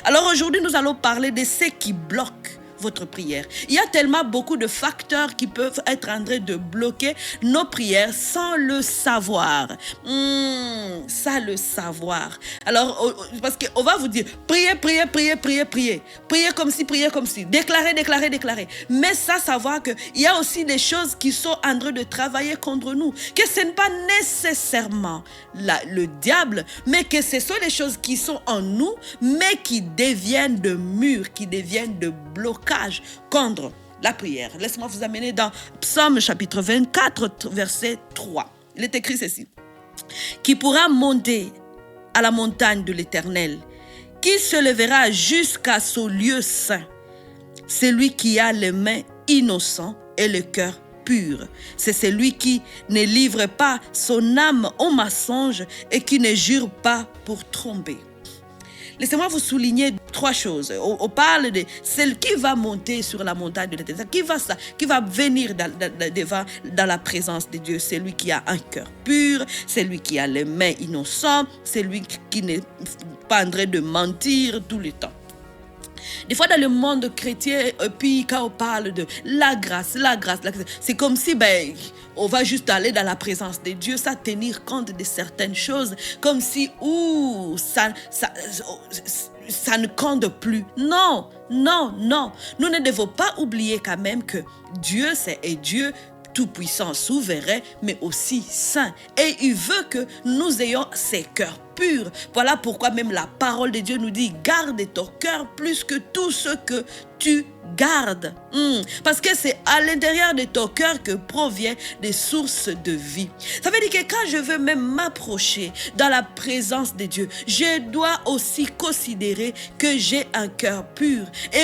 Alors aujourd'hui, nous allons parler de ce qui bloque votre prière. Il y a tellement beaucoup de facteurs qui peuvent être en train de bloquer nos prières sans le savoir. Sans le savoir. Alors, parce qu'on va vous dire, priez, priez, priez, priez, priez. Priez comme ci, priez comme ci. Déclarez, déclarez, déclarez. Mais ça, savoir qu'il y a aussi des choses qui sont en train de travailler contre nous. Que ce n'est pas nécessairement le diable, mais que ce sont les choses qui sont en nous, mais qui deviennent de murs, qui deviennent de blocages contre la prière. Laissez-moi vous amener dans Psaume chapitre 24, verset 3. Il est écrit ceci. Qui pourra monter à la montagne de l'Éternel, qui se lèvera jusqu'à son lieu saint, celui qui a les mains innocentes et le cœur pur. C'est celui qui ne livre pas son âme au mensonge et qui ne jure pas pour tromper. Laissez-moi vous souligner trois choses. On parle de celle qui va monter sur la montagne de l'Éternel, qui va venir dans la présence de Dieu. Celui qui a un cœur pur, celui qui a les mains innocentes, celui qui n'est pas en train de mentir tout le temps. Des fois, dans le monde chrétien, puis quand on parle de la grâce, c'est comme si on va juste aller dans la présence de Dieu, sans tenir compte de certaines choses, comme si ça ne compte plus. Non, non, non. Nous ne devons pas oublier quand même que Dieu, c'est Dieu tout-puissant, souverain, mais aussi saint. Et il veut que nous ayons ces cœurs purs. Voilà pourquoi même la parole de Dieu nous dit, garde ton cœur plus que tout ce que tu gardes. Parce que c'est à l'intérieur de ton cœur que proviennent des sources de vie. Ça veut dire que quand je veux même m'approcher dans la présence de Dieu, je dois aussi considérer que j'ai un cœur pur. Et